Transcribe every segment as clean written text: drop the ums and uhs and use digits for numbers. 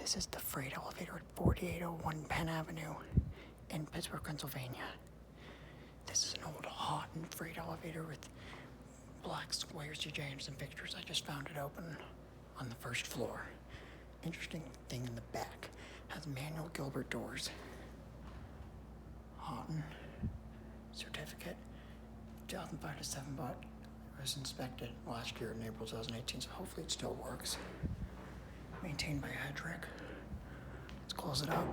This is the freight elevator at 4801 Penn Avenue in Pittsburgh, Pennsylvania. This is an old Haughton freight elevator with black squares, CJA and fixtures. I just found it open on the first floor. Interesting thing in the back, has manual Guilbert doors. Haughton certificate, 2005 to 7, but it was inspected last year in April 2018, so hopefully it still works. Maintained by Headrick. Let's close it up.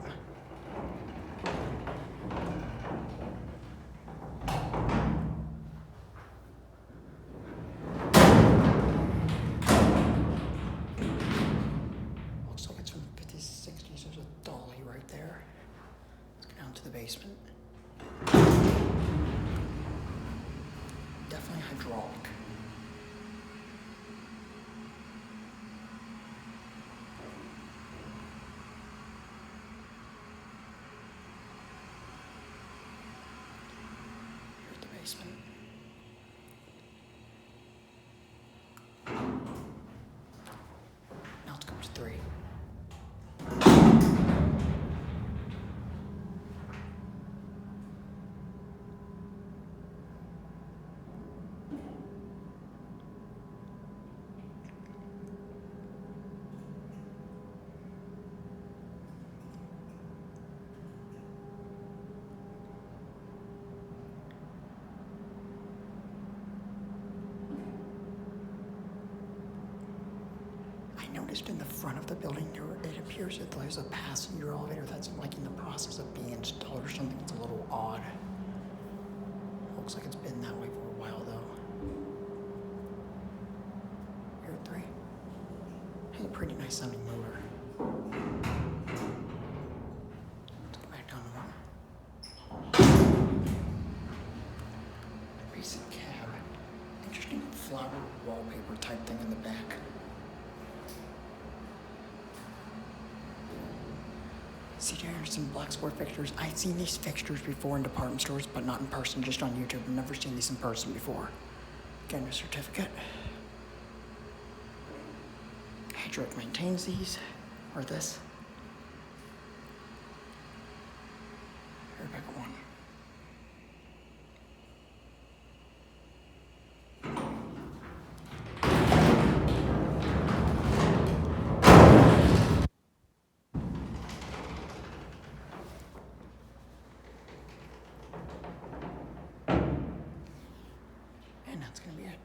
Looks like it's from the 50s, 60s. There's a dolly right there. Let's go down to the basement. Definitely hydraulic. Here's the basement. Now let's go to 3. I noticed in the front of the building, it appears that there's a passenger elevator that's like in the process of being installed or something. It's a little odd. Looks like it's been that way for a while though. Here at 3. Has a pretty nice sounding motor. Let's go back down to 1. Basic cab. Interesting flower wallpaper type thing in the back. CJA Anderson black square fixtures. I've seen these fixtures before in department stores, but not in person, just on YouTube. I've never seen these in person before. Again, a certificate. Headrick maintains these, or this. Here, back at 1. And that's going to be it.